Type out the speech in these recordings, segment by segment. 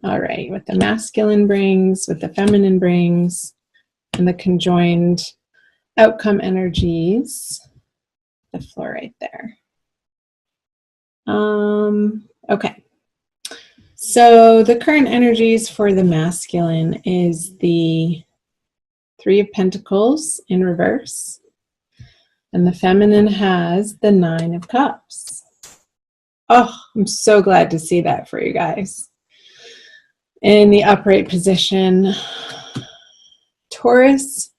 All right, what the masculine brings, what the feminine brings, and the conjoined outcome energies. The floor right there. Okay. So the current energies for the masculine is the Three of Pentacles in reverse, and the feminine has the Nine of Cups. Oh, I'm so glad to see that for you guys. In the upright position, Taurus,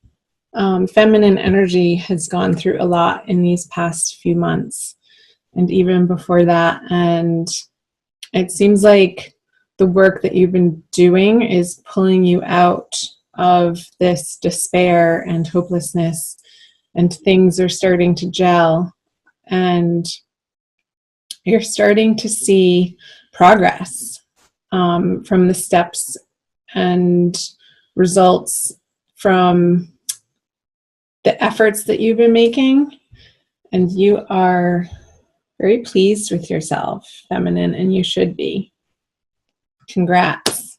feminine energy has gone through a lot in these past few months and even before that, and it seems like the work that you've been doing is pulling you out of this despair and hopelessness, and things are starting to gel, and you're starting to see progress from the steps and results from the efforts that you've been making, and you are very pleased with yourself, feminine, and you should be. Congrats.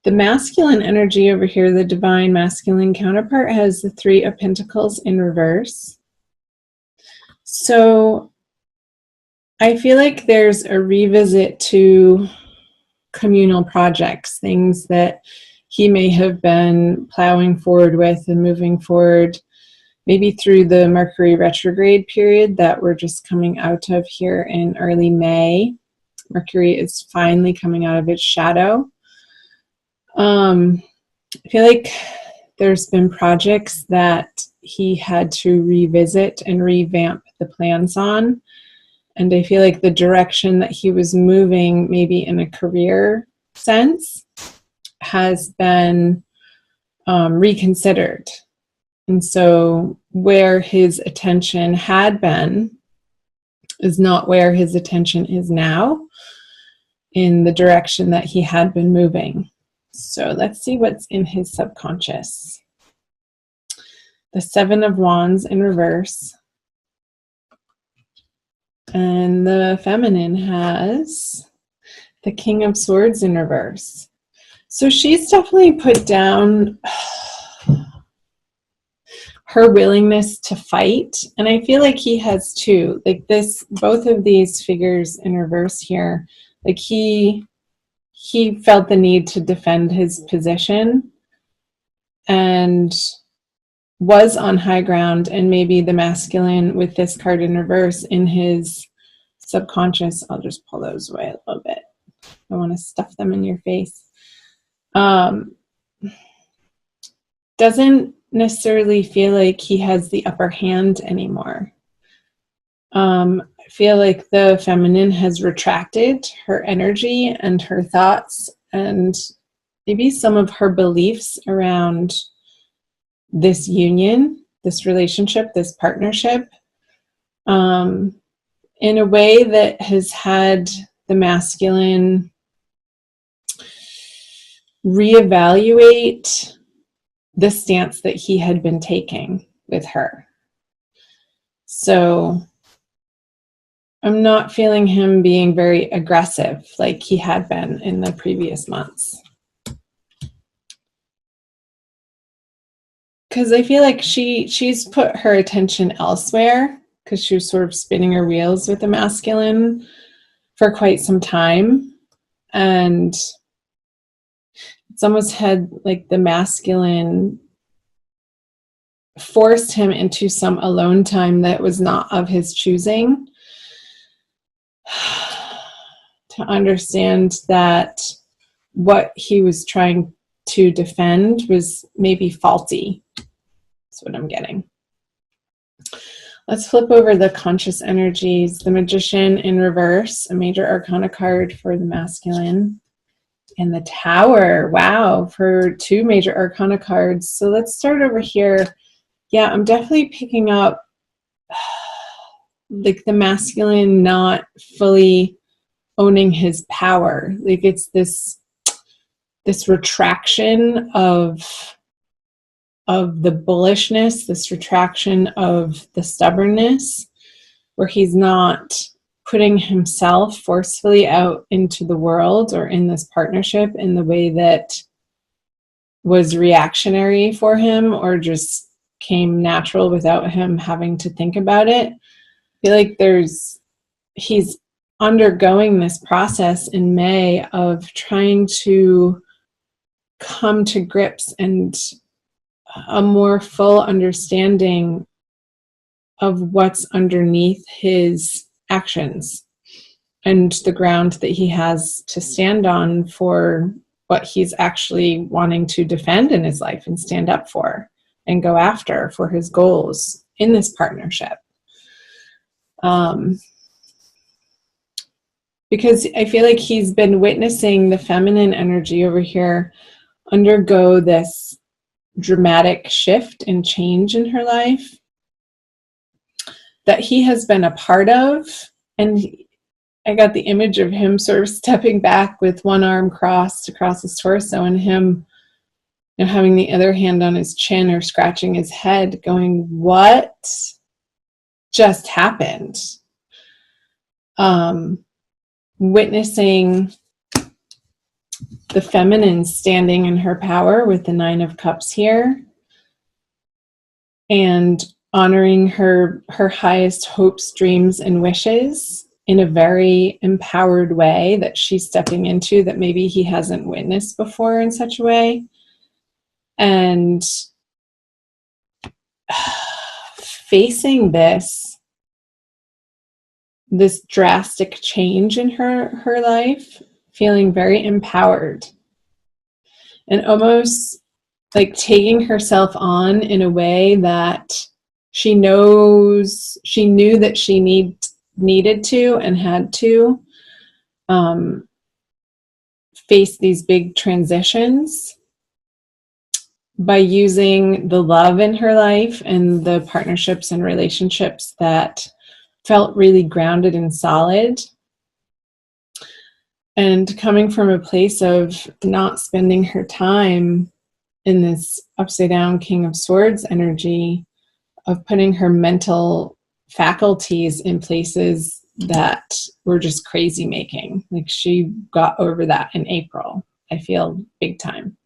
The masculine energy over here, the divine masculine counterpart, has the Three of Pentacles in reverse. So I feel like there's a revisit to communal projects, things that he may have been plowing forward with and moving forward, maybe through the Mercury retrograde period that we're just coming out of here in early May. Mercury is finally coming out of its shadow. I feel like there's been projects that he had to revisit and revamp the plans on. And I feel like the direction that he was moving, maybe in a career sense, has been reconsidered. And so where his attention had been is not where his attention is now in the direction that he had been moving. So let's see what's in his subconscious. The Seven of Wands in reverse. And the feminine has the King of Swords in reverse. So she's definitely put down her willingness to fight, and I feel like he has too. Like this, both of these figures in reverse here, like he felt the need to defend his position and was on high ground, and maybe the masculine with this card in reverse in his subconscious, I'll just pull those away a little bit. I want to stuff them in your face. Doesn't necessarily feel like he has the upper hand anymore. I feel like the feminine has retracted her energy and her thoughts and maybe some of her beliefs around this union, this relationship, this partnership, in a way that has had the masculine reevaluate the stance that he had been taking with her. So I'm not feeling him being very aggressive like he had been in the previous months. Because I feel like she's put her attention elsewhere, because she was sort of spinning her wheels with the masculine for quite some time. And it's almost had like the masculine forced him into some alone time that was not of his choosing, to understand that what he was trying to defend was maybe faulty. That's what I'm getting. Let's flip over the conscious energies. The Magician in reverse, a major arcana card for the masculine. And the Tower, wow, for two major arcana cards. So let's start over here. Yeah, I'm definitely picking up like the masculine not fully owning his power. Like it's this retraction of the bullishness, this retraction of the stubbornness, where he's not putting himself forcefully out into the world or in this partnership in the way that was reactionary for him or just came natural without him having to think about it. I feel like he's undergoing this process in May of trying to come to grips and a more full understanding of what's underneath his actions and the ground that he has to stand on for what he's actually wanting to defend in his life and stand up for and go after for his goals in this partnership. Because I feel like he's been witnessing the feminine energy over here undergo this dramatic shift and change in her life that he has been a part of. And I got the image of him sort of stepping back with one arm crossed across his torso and him, you know, having the other hand on his chin or scratching his head going, what just happened? Witnessing the feminine standing in her power with the 9 of Cups here and honoring her highest hopes, dreams, and wishes in a very empowered way that she's stepping into that maybe he hasn't witnessed before in such a way. And facing this drastic change in her life, feeling very empowered and almost like taking herself on in a way that she knew that she needed to and had to face these big transitions by using the love in her life and the partnerships and relationships that felt really grounded and solid, and coming from a place of not spending her time in this upside down King of Swords energy of putting her mental faculties in places that were just crazy making. Like she got over that in April, I feel, big time.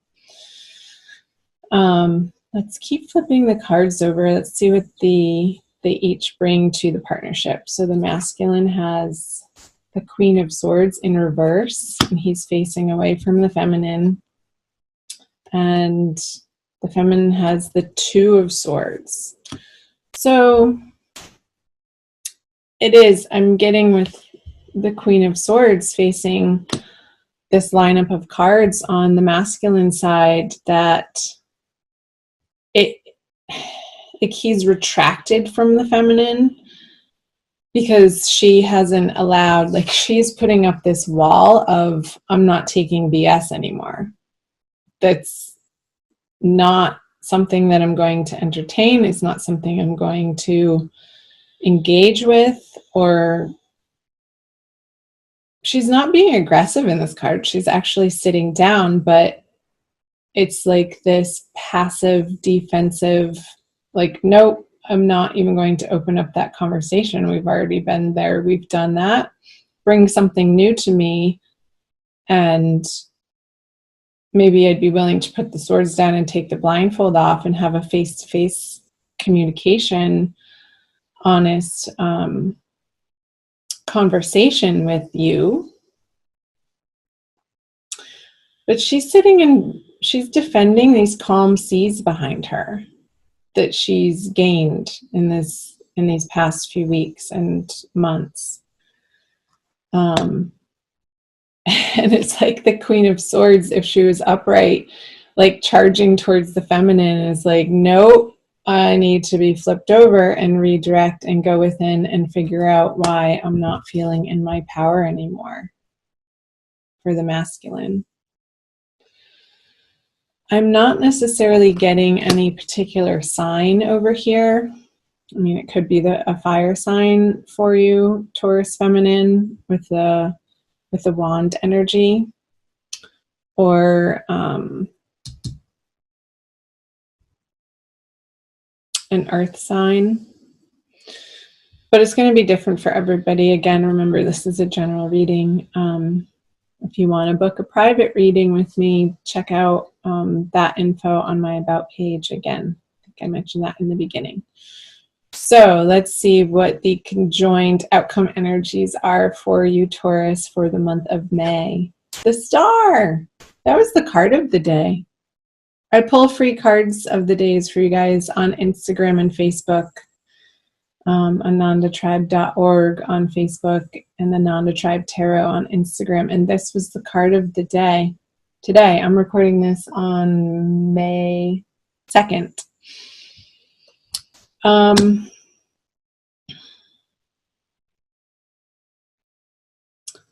Let's keep flipping the cards over. Let's see what they each bring to the partnership. So the masculine has the Queen of Swords in reverse, and he's facing away from the feminine. And the feminine has the 2 of Swords. So I'm getting with the Queen of Swords facing this lineup of cards on the masculine side that he's retracted from the feminine because she hasn't allowed, like she's putting up this wall of, I'm not taking BS anymore. That's not something that I'm going to entertain. It's not something I'm going to engage with, or she's not being aggressive in this card. She's actually sitting down, but it's like this passive, defensive, like, nope, I'm not even going to open up that conversation. We've already been there. We've done that. Bring something new to me, and maybe I'd be willing to put the swords down and take the blindfold off and have a face-to-face communication, honest conversation with you. But she's she's defending these calm seas behind her that she's gained in these past few weeks and months. And it's like the Queen of Swords, if she was upright, like charging towards the feminine, is like, nope, I need to be flipped over and redirect and go within and figure out why I'm not feeling in my power anymore for the masculine. I'm not necessarily getting any particular sign over here. I mean, it could be a fire sign for you, Taurus feminine, with the wand energy, or an earth sign. But it's going to be different for everybody. Again, remember, this is a general reading. If you want to book a private reading with me, check out that info on my About page. Again, I think I mentioned that in the beginning. So let's see what the conjoined outcome energies are for you, Taurus, for the month of May. The Star. That was the card of the day. I pull free cards of the days for you guys on Instagram and Facebook. AnandaTribe.org on Facebook and the Nanda Tribe Tarot on Instagram. And this was the card of the day. Today, I'm recording this on May 2nd.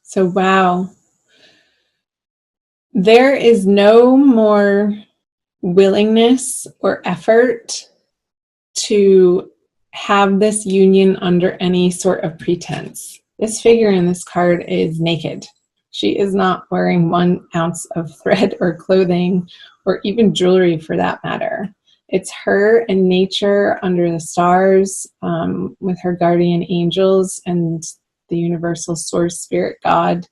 So, wow. There is no more willingness or effort to have this union under any sort of pretense. This figure in this card is naked. She is not wearing 1 ounce of thread or clothing or even jewelry for that matter. It's her and nature under the stars with her guardian angels and the universal source spirit God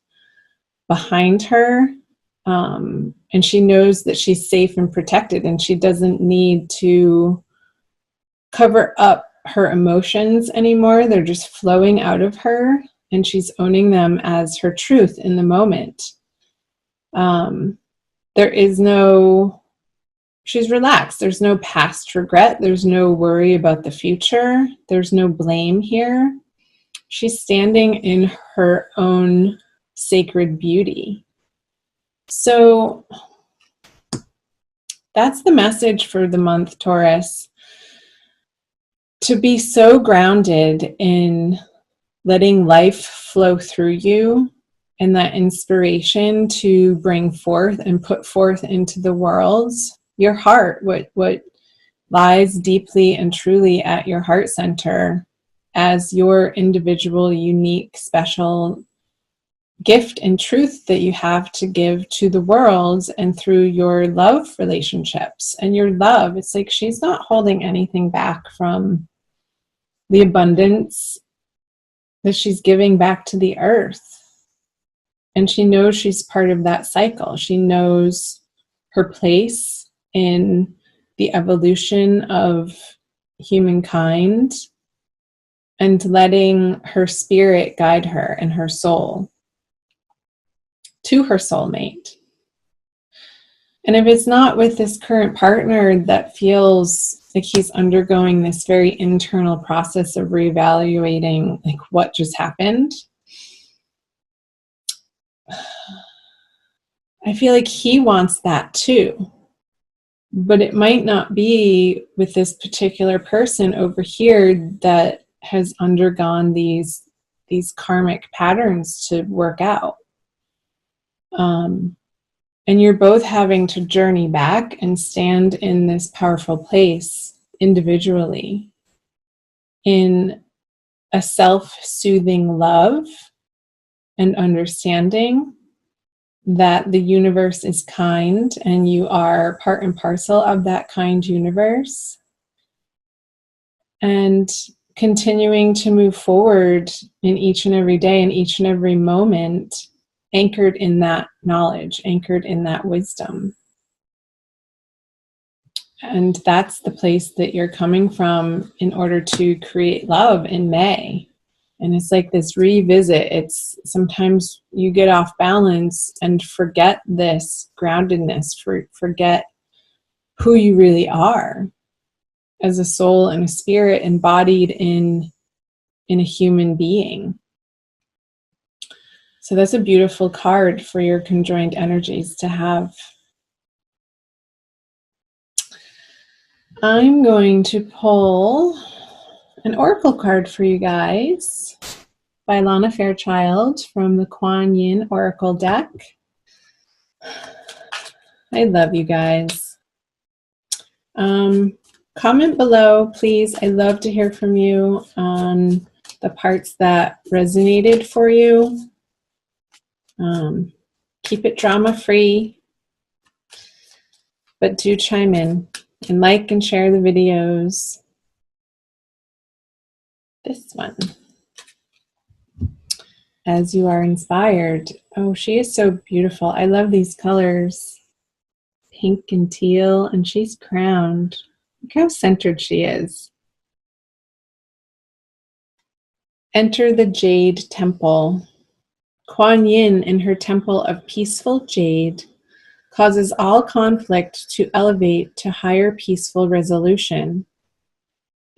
behind her. And she knows that she's safe and protected, and she doesn't need to cover up her emotions anymore. They're just flowing out of her, and she's owning them as her truth in the moment. There is no, she's relaxed. There's no past regret. There's no worry about the future. There's no blame here. She's standing in her own sacred beauty. So that's the message for the month, Taurus. To be so grounded in letting life flow through you and that inspiration to bring forth and put forth into the world your heart, what lies deeply and truly at your heart center as your individual, unique, special gift and truth that you have to give to the world, and through your love relationships and your love. It's like she's not holding anything back from the abundance that she's giving back to the earth. And she knows she's part of that cycle. She knows her place in the evolution of humankind and letting her spirit guide her and her soul to her soulmate. And if it's not with this current partner that feels like he's undergoing this very internal process of reevaluating like what just happened, I feel like he wants that too. But it might not be with this particular person over here that has undergone these karmic patterns to work out. And you're both having to journey back and stand in this powerful place individually in a self-soothing love and understanding that the universe is kind and you are part and parcel of that kind universe, and continuing to move forward in each and every day and each and every moment, anchored in that knowledge, anchored in that wisdom. And that's the place that you're coming from in order to create love in May. And it's like this revisit. It's sometimes you get off balance and forget this groundedness, forget who you really are as a soul and a spirit embodied in a human being. So that's a beautiful card for your conjoined energies to have. I'm going to pull an oracle card for you guys by Lana Fairchild from the Kuan Yin Oracle deck. I love you guys. Comment below, please. I love to hear from you on the parts that resonated for you. Keep it drama-free, but do chime in and like and share the videos. This one. As you are inspired. Oh, she is so beautiful. I love these colors. Pink and teal, and she's crowned. Look how centered she is. Enter the Jade Temple. Kuan Yin in her temple of peaceful jade causes all conflict to elevate to higher peaceful resolution.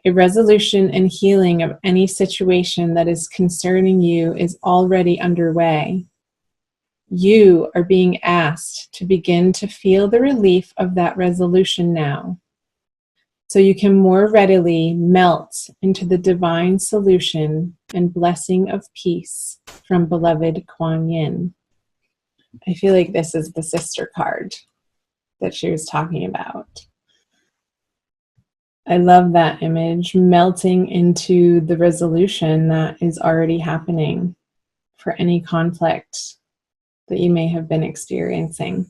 A resolution and healing of any situation that is concerning you is already underway. You are being asked to begin to feel the relief of that resolution now, so you can more readily melt into the divine solution and blessing of peace from beloved Kuan Yin. I feel like this is the sister card that she was talking about. I love that image, melting into the resolution that is already happening for any conflict that you may have been experiencing.